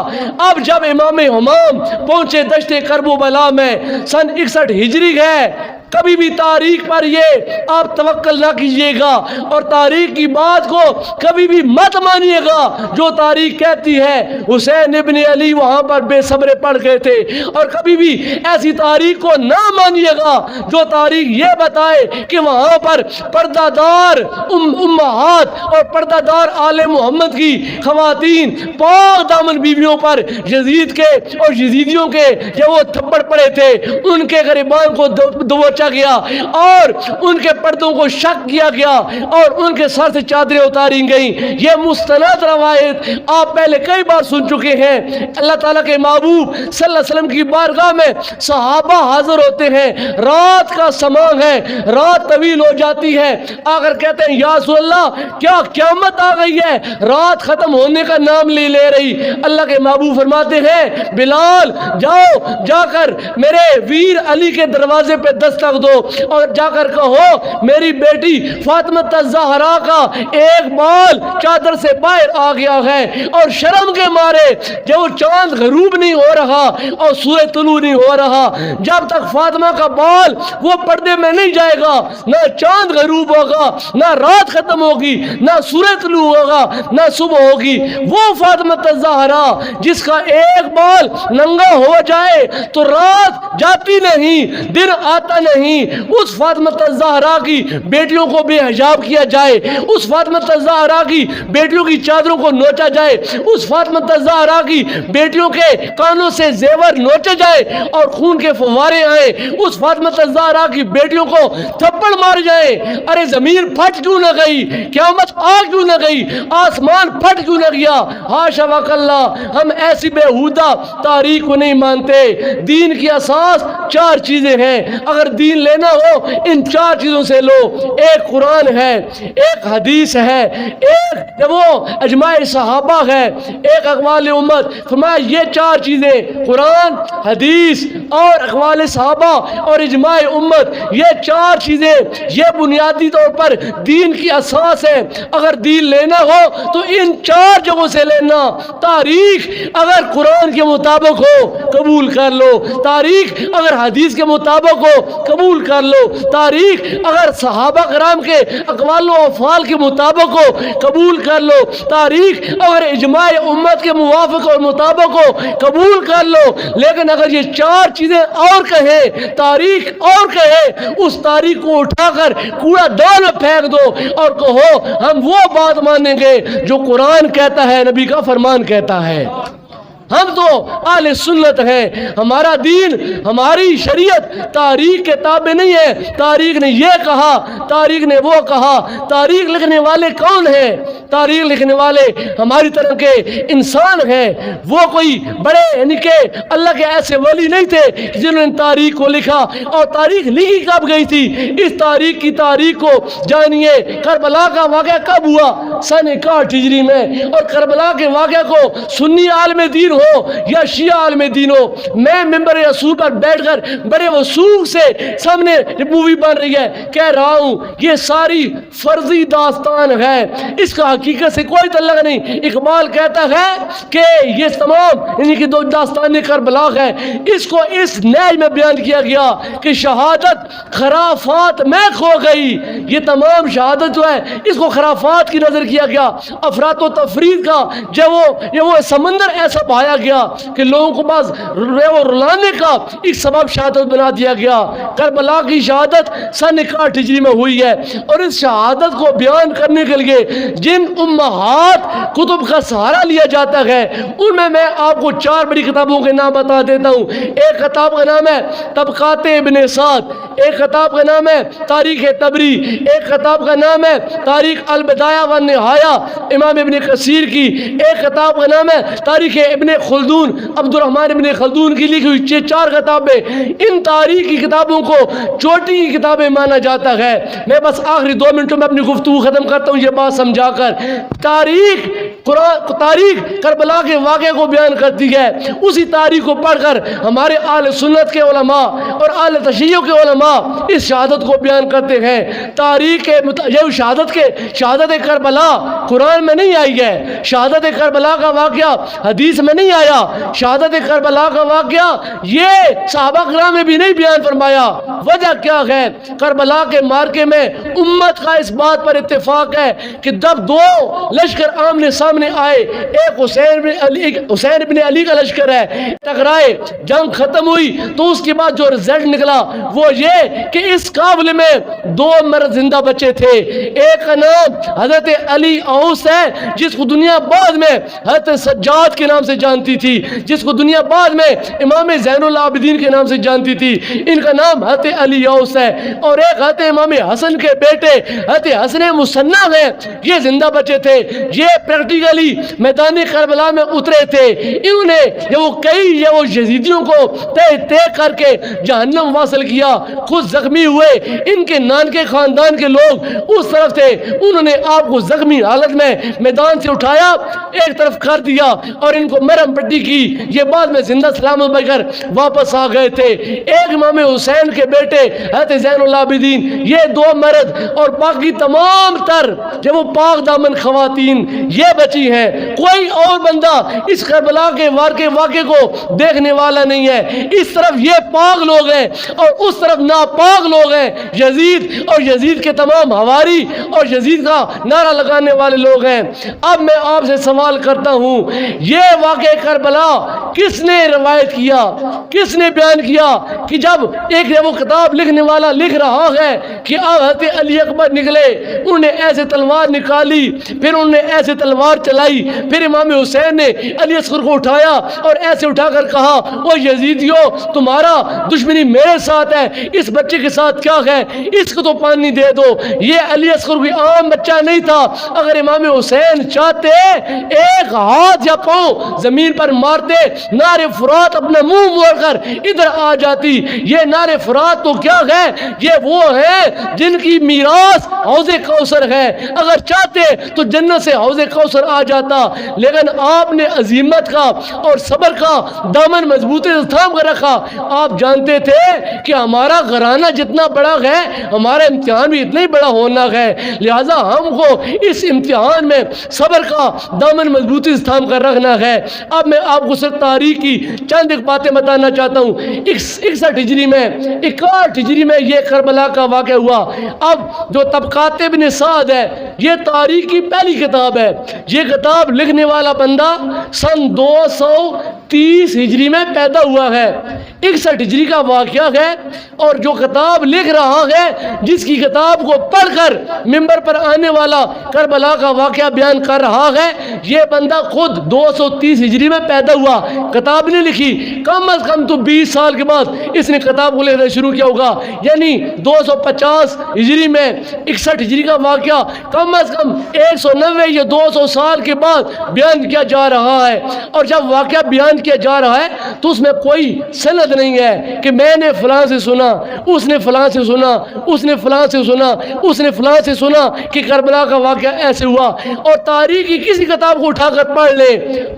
اب جب امام حمام پہنچے دشت کرب و بلا میں، سن 61 ہجری ہے، کبھی بھی تاریخ پر یہ آپ توکل نہ کیجیے گا اور تاریخ کی بات کو کبھی بھی مت مانیے گا جو تاریخ کہتی ہے حسین ابن علی وہاں پر بے صبرے پڑ گئے تھے، اور کبھی بھی ایسی تاریخ کو نہ مانیے گا جو تاریخ یہ بتائے کہ وہاں پر پردہ دار امہات اور پردہ دار آل محمد کی خواتین پاک دامن بیویوں پر یزید کے اور یزیدیوں کے جو وہ تھپڑ پڑے تھے ان کے غریبان کو دوچا گیا اور ان کے پردوں کو شک کیا گیا اور ان کے سر سے چادریں اتاری گئیں۔ یہ مستند روایت آپ پہلے کئی بار سن چکے ہیں۔ اللہ تعالیٰ کے محبوب صلی اللہ علیہ وسلم کی بارگاہ میں صحابہ حاضر ہوتے ہیں، رات کا سماں ہے، رات طویل ہو جاتی ہے، آگر کہتے ہیں یا رسول اللہ کیا قیامت آ گئی ہے، رات ختم ہونے کا نام لے رہی۔ اللہ کے محبوب فرماتے ہیں بلال جاؤ، جا کر میرے ویر علی کے دروازے پہ دستک دو اور جا کر کہو میری بیٹی فاطمہ الزہرا کا ایک بال چادر سے باہر آ گیا ہے، اور شرم کے مارے جب چاند غروب نہیں ہو رہا اور سورج طلوع نہیں ہو رہا، جب تک فاطمہ کا بال وہ پردے میں نہیں جائے گا نہ چاند غروب ہوگا، نہ رات ختم ہوگی، نہ سورج طلوع ہوگا، نہ صبح ہوگی۔ وہ فاطمہ الزہرا جس کا ایک بال ننگا ہو جائے تو رات جاتی نہیں، دن آتا نہیں، اس فاطمہ الزہرا کی بیٹیوں کو بے حجاب کیا جائے، اس فاطمہ الزہرا کی بیٹیوں کی چادروں کو نوچا جائے، اس فاطمہ الزہرا کی بیٹیوں کے کانوں سے زیور نوچے جائے اور خون کے فوارے آئیں، اس فاطمہ الزہرا کی بیٹیوں کو تھپڑ مار جائیں۔ ارے زمین پھٹ کیوں نہ گئی، قیامت آ کیوں نہ گئی، آسمان پھٹ کیوں نہ گیا؟ حاشا وکلا، ہم ایسی بیہودہ تاریخ کو نہیں مانتے۔ دین کی اساس 4 چیزیں ہیں، اگر دین لینا ہو ان 4 چیزوں سے لو۔ ایک قرآن ہے، ایک حدیث ہے، ایک وہ اجماع صحابہ ہے، ایک اقوال امت۔ فرمایا یہ 4 چیزیں قرآن، حدیث اور اقوال صحابہ اور اجماع امت، یہ 4 چیزیں یہ بنیادی طور پر دین کی اساس ہے۔ اگر دین لینا ہو تو ان 4 جگہوں سے لینا۔ تاریخ اگر قرآن کے مطابق ہو قبول کر لو، تاریخ اگر حدیث کے مطابق ہو قبول کر لو، تاریخ اگر صحابہ کرام کے اقوال و افعال کے مطابق ہو قبول کر لو، تاریخ اگر اجماع امت کے موافق اور مطابق ہو قبول کر لو۔ لیکن اگر یہ 4 چیزیں اور کہیں، تاریخ اور کہے، اس تاریخ کو اٹھا کر کوڑا دان میں پھینک دو اور کہو ہم وہ بات مانیں گے جو قرآن کہتا ہے، نبی کا فرمان کہتا ہے۔ ہم تو اہل سنت ہیں، ہمارا دین، ہماری شریعت تاریخ کے تابع نہیں ہے۔ تاریخ نے یہ کہا، تاریخ نے وہ کہا۔ تاریخ لکھنے والے کون ہیں؟ تاریخ لکھنے والے ہماری طرح کے انسان ہیں، وہ کوئی بڑے یعنی کہ اللہ کے ایسے ولی نہیں تھے جنہوں نے تاریخ کو لکھا۔ اور تاریخ لکھی کب گئی تھی؟ اس تاریخ کی تاریخ کو جانیے۔ کربلا کا واقعہ کب ہوا؟ سن 61 ہجری میں۔ اور کربلا کے واقعہ کو سنی عالم دین ہو یا شیعہ عالم دین ہو، میں ممبر رسول پر بیٹھ کر بڑے وثوق سے سامنے مووی بن رہی ہے کہہ رہا ہوں یہ ساری فرضی داستان ہے، اس کا حقیقت سے کوئی تعلق نہیں۔ اقبال کہتا ہے کہ یہ تمام یعنی کہ 2 داستان کربلا ہے، اس کو اس نیج میں بیان کیا گیا کہ شہادت خرافات میں کھو گئی۔ یہ تمام شہادت جو ہے اس کو خرافات کی نظر کیا گیا، افراط و تفرید کا جو وہ سمندر ایسا بہایا بنایا گیا کہ لوگوں کو بس رلانے کا ایک سبب شہادت بنا دیا گیا۔ کربلا کی شہادت سن 61 ہجری میں ہوئی ہے، اور اس شہادت کو بیان کرنے کے لیے جن امہات کتب کا سہارا لیا جاتا ہے ان میں آپ کو 4 بڑی کتابوں کے نام بتا دیتا ہوں۔ ایک کتاب کا نام ہے طبقات ابن سعد، ایک کتاب کا نام ہے تاریخ طبری، ایک کتاب کا نام ہے تاریخ البدایہ والنہایہ امام ابن کثیر کی، ایک کتاب کا نام ہے تاریخ ابن خلدون عبد الرحمن ابن خلدون کی لکھی ہوئی 4 کتابیں۔ ان تاریخ کی کتابوں کو چوٹی کی کتابیں مانا جاتا ہے۔ میں بس آخری 2 منٹوں میں اپنی گفتگو ختم کرتا ہوں یہ بات سمجھا کر۔ تاریخ کربلا کے واقعے کو بیان کرتی ہے، اسی تاریخ کو پڑھ کر ہمارے اہل سنت کے علماء اور اہل تشیع کے علماء اس شہادت کو بیان کرتے ہیں۔ تاریخ یہ شہادت کربلا قرآن میں نہیں آئی ہے، شہادت کربلا کا واقعہ حدیث میں نہیں آیا، شہادت کربلا کا واقعہ یہ صحابہ کرام نے بھی نہیں بیان فرمایا۔ وجہ کیا ہے؟ کربلا کے مارکے میں امت کا اس بات پر اتفاق ہے کہ جب 2 لشکر آمنے سامنے آئے، ایک حسین بن علی کا لشکر ہے، ٹکرائے، جنگ ختم ہوئی، تو اس کے بعد جو رزلٹ نکلا وہ یہ کہ اس قافلے میں 2 مرد زندہ بچے تھے۔ ایک کا نام حضرت علی اوس ہے جس کو دنیا بعد میں حضرت سجاد کے نام سے جانتی تھی، جس کو دنیا بعد میں امام زین العابدین کے نام سے جانتی تھی، ان کا نام حضرت علی اوس ہے۔ اور ایک حضرت امام حسن کے بیٹے حضرت حسن مصنع ہیں، یہ زندہ بچے تھے، یہ پریکٹیکلی میدان کربلا میں اترے تھے۔ انہوں نے وہ یزیدیوں کو طے کر کے جہنم واصل کیا، خود زخمی ہوئے، ان کے نانکے خاندان کے لوگ اس طرف تھے، انہوں نے آپ کو زخمی حالت میں میدان سے اٹھایا، ایک طرف کر دیا اور ان کو مرہم پٹی کی، یہ بعد میں زندہ سلامت بچ کر واپس آ گئے تھے۔ ایک امام حسین کے بیٹے حضرت زین العابدین، یہ 2 مرد اور باقی تمام تر جو وہ پاک دامن خواتین یہ بچی ہیں۔ کوئی اور بندہ اس کربلا کے واقعے کو دیکھنے والا نہیں ہے۔ اس طرف یہ پاک لوگ ہیں اور اس طرف ناپاک لوگ ہیں، یزید اور یزید کے تمام حواری اور یزید کا نعرہ لگانے والے لوگ ہیں۔ اب میں آپ سے سوال کرتا ہوں، یہ واقعہ کربلا کس نے روایت کیا، کس نے بیان کیا کہ جب وہ کتاب لکھنے والا لکھ رہا ہے کہ حضرت علی اکبر نکلے، انہوں نے ایسے تلوار نکالی، پھر انہوں نے ایسے تلوار چلائی، پھر امام حسین نے علی اصغر کو اٹھایا اور ایسے اٹھا کر کہا، او یزیدیو تمہارا دشمنی میرے ساتھ ہے، اس بچے کے ساتھ کیا ہے، اس کو تو پانی دے دو۔ یہ علی اصغر کوئی عام بچہ نہیں تھا، اگر امام حسین چاہتے ایک ہاتھ یا پاؤں زمین پر مارتے، نار فرات اپنا منہ موڑ کر ادھر آ جاتی۔ یہ نار فرات تو کیا ہے، یہ وہ ہے جن کی میراث حوض کوثر ہے، اگر چاہتے تو جنت سے حوض کوثر آ جاتا، لیکن آپ نے عظیمت کا اور صبر کا دامن مضبوطی سے تھام کر رکھا۔ آپ جانتے تھے کہ ہمارا گھرانہ جتنا بڑا ہے ہمارا امتحان بھی اتنا ہی بڑا ہونا ہے، لہذا ہم کو اس امتحان میں صبر کا دامن مضبوطی سے تھام کر رکھنا ہے۔ اب میں آپ کو صرف تاریخ کی چند ایک باتیں بتانا چاہتا ہوں۔ 61 ہجری میں 61 ہجری میں یہ کربلا کا واقعہ ہوا۔ اب جو طبقات ابن سعد ہے یہ تاریخ کی پہلی کتاب ہے، یہ کتاب لکھنے والا بندہ سن 230 ہجری میں پیدا ہوا ہے، 61 ہجری کا واقعہ ہے، اور جو کتاب لکھ رہا ہے، جس کی کتاب کو پڑھ کر ممبر پر آنے والا کربلا کا واقعہ بیان کر رہا ہے، یہ بندہ خود 230 ہجری میں پیدا ہوا، کتاب نے لکھی، کم از کم تو 20 سال کے بعد اس نے کتاب کو لکھنا شروع کیا ہوگا، یعنی 250 ہجری میں 61 ہجری کا واقعہ کم از کم 190 یا 200 سال کے بعد بیان کیا جا رہا ہے۔ اور جب واقعہ بیان کیا جا رہا ہے تو اس میں کوئی سند نہیں ہے کہ میں نے فلاں سے سنا، اس نے فلاں سے سنا، اس نے فلاں سے سنا، اس نے فلاں سے سنا کہ کربلا کا واقعہ ایسے ہوا۔ اور تاریخ کی کسی کتاب کو اٹھا کر پڑھ لے،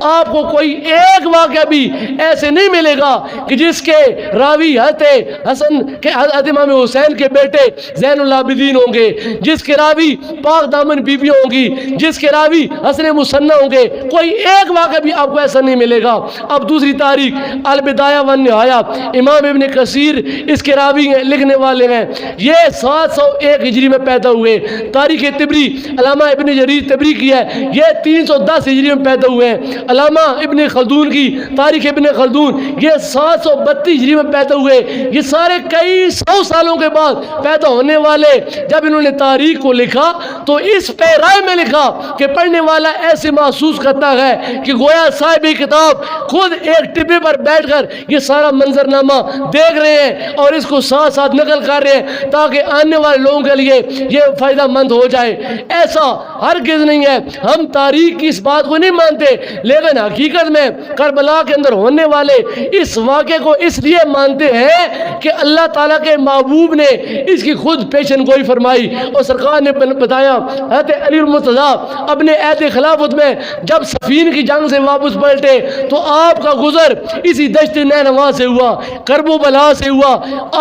آپ کو کوئی ایک واقعہ بھی ایسے نہیں ملے گا کہ جس کے راوی حضرت امام حسین کے بیٹے زین العابدین ہوں گے، جس کے راوی پاک دامن بیوی ہوں گی، جس کے راوی حسن مصنع ہوں گے، کوئی ایک واقعہ بھی آپ کو ایسا نہیں ملے گا۔ اب دوسری تاریخ البدایہ والنہایہ، امام ابن کثیر اس کے راوی ہیں، لکھنے والے ہیں، یہ 701 ہجری میں پیدا ہوئے۔ تاریخ طبری علامہ ابن جریر طبری کی ہے، یہ 310 ہجری میں پیدا ہوئے ہیں۔ علامہ ابن خلدون کی تاریخ ابن خلدون، یہ 732 ہجری میں پیدا ہوئے۔ یہ سارے کئی سو سالوں کے بعد پیدا ہونے والے جب انہوں نے تاریخ کو لکھا تو اس پیرائے میں لکھا کہ پڑھنے والا ایسے محسوس کرتا ہے کہ گویا صاحب کتاب خود ایک ٹبے پر بیٹھ کر یہ سارا منظرنامہ دیکھ رہے ہیں اور اس کو ساتھ ساتھ نقل کر رہے ہیں تاکہ آنے والے لوگوں کے لیے یہ فائدہ مند ہو جائے۔ ایسا ہرگز نہیں ہے، ہم تاریخ کی اس بات کو نہیں مانتے، لیکن حقیقت میں کربلا کے اندر ہونے والے اس واقعے کو اس لیے مانتے ہیں کہ اللہ تعالیٰ کے محبوب نے اس کی خود پیشن گوئی فرمائی، اور سرکار نے بتایا حضرت علی المرتضیٰ اپنے عہد خلافت میں جب صفین کی جنگ سے واپس پلٹے تو آپ کا گزر اسی دشت نینوا سے ہوا، کرب و بلا سے ہوا۔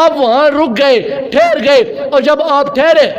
آپ وہاں رک گئے، ٹھہر گئے، اور جب آپ ٹھہرے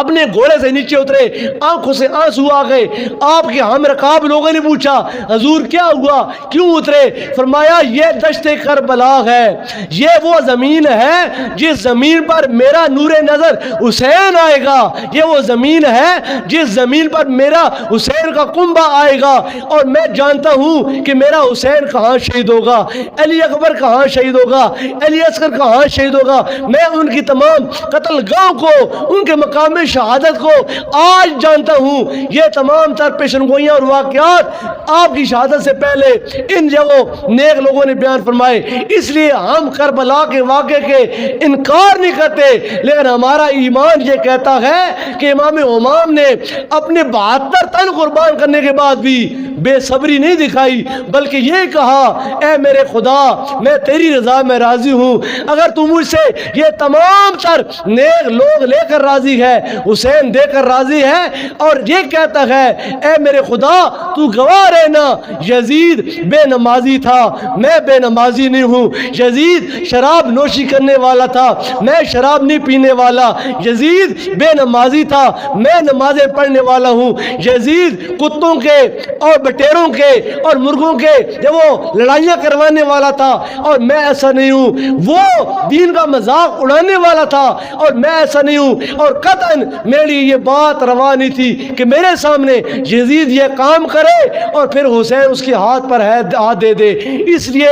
اپنے گھوڑے سے نیچے اترے، آنکھوں سے آنسو آ گئے۔ آپ کے ہم رکاب لوگوں نے پوچھا حضور کیا ہوا، کیوں اترے؟ فرمایا یہ دشت کربلا ہے، یہ وہ زمین ہے جس زمین پر میرا نور نظر حسین آئے گا، یہ وہ زمین ہے جس زمین پر میرا حسین کا کنبہ آئے گا، اور میں جانتا ہوں کہ میرا حسین کہاں شہید ہوگا، علی اکبر کہاں شہید ہوگا، علی اصغر کہاں شہید ہوگا۔ میں ان کی تمام قتل گاہ کو، ان کے مقام شہادت کو آج جانتا ہوں۔ یہ تمام تر پیشن گوئیاں اور واقعات آپ کی شہادت سے پہلے ان جگہوں نیک لوگوں نے بیان فرمائے، اس لیے ہم کربلا کے واقعے کے انکار نہیں کرتے، لیکن ہمارا ایمان یہ کہتا ہے کہ امام امام نے اپنے 72 تن قربان کرنے کے بعد بھی بے صبری نہیں دکھائی، بلکہ یہ کہا اے میرے خدا میں تیری رضا میں راضی ہوں، اگر تو مجھ سے یہ تمام تر نیک لوگ لے کر راضی ہے، حسین دے کر راضی ہے، اور یہ کہتا ہے اے میرے خدا تو گواہ رہنا یزید بے نمازی تھا، میں بے نمازی نہیں ہوں، یزید شراب نوشی کرنے والا تھا، میں شراب نہیں پینے والا، یزید بے نمازی تھا، میں نمازیں پڑھنے والا ہوں، یزید کتوں کے اور بٹیروں کے اور مرغوں کے جب وہ لڑائیاں کروانے والا تھا، اور میں ایسا نہیں ہوں، وہ دین کا مذاق اڑانے والا تھا اور میں ایسا نہیں ہوں، اور قطعاً میری یہ بات روا نہیں تھی کہ میرے سامنے یزید یہ کام کرے اور پھر حسین اس کے ہاتھ پر ہاتھ دے دے۔ اس لیے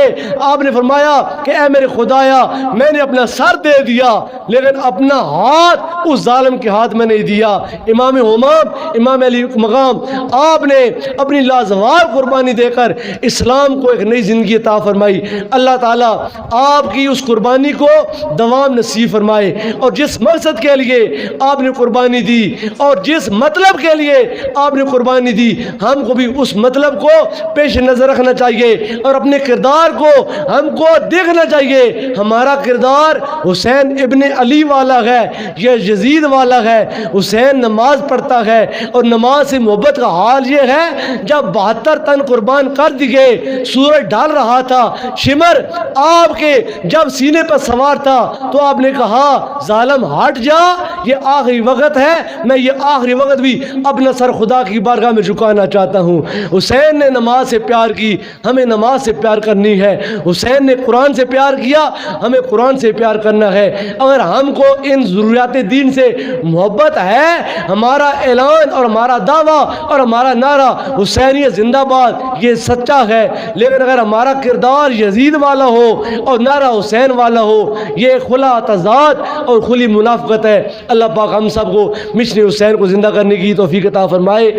آپ نے فرمایا کہ اے میرے خدایا میں نے اپنا سر دے دیا لیکن اپنا ہاتھ اس ظالم کے ہاتھ میں نہیں دیا۔ امام امام امام علی مقام آپ نے اپنی لازوال قربانی دے کر اسلام کو ایک نئی زندگی عطا فرمائی۔ اللہ تعالیٰ آپ کی اس قربانی کو دوام نصیب فرمائے، اور جس مقصد کے لیے آپ نے قربانی دی اور جس مطلب کے لیے آپ نے قربانی دی، ہم کو بھی اس مطلب کو پیش نظر رکھنا چاہیے اور اپنے کردار کو ہم کو دیکھنا چاہیے۔ ہمارا کردار حسین ابن علی والا ہے، یہ یزید والا ہے۔ حسین نماز پڑھتا ہے اور نماز سے محبت کا حال یہ ہے جب 72 تن قربان کر دیے، سورج ڈال رہا تھا، شمر آپ کے جب سینے پر سوار تھا تو آپ نے کہا ظالم ہٹ جا، یہ آخری وقت ہے، میں یہ آخری وقت بھی اپنا سر خدا کی بارگاہ میں جھکانا چاہتا ہوں۔ حسین نے نماز سے پیار کی، ہمیں نماز سے پیار کرنی ہے۔ حسین نے قرآن سے پیار کیا، ہمیں قرآن سے پیار کرنا ہے۔ اگر ہم کو ان ضروریات دین سے محبت ہے، ہمارا اعلان اور ہمارا دعویٰ اور ہمارا نعرہ حسینیت زندہ باد یہ سچا ہے، لیکن اگر ہمارا کردار یزید والا ہو اور نعرہ حسین والا ہو، یہ کھلا تضاد اور کھلی منافقت ہے۔ اللہ پاک ہم سب کو مشن حسین کو زندہ کرنے کی توفیق عطا فرمائے۔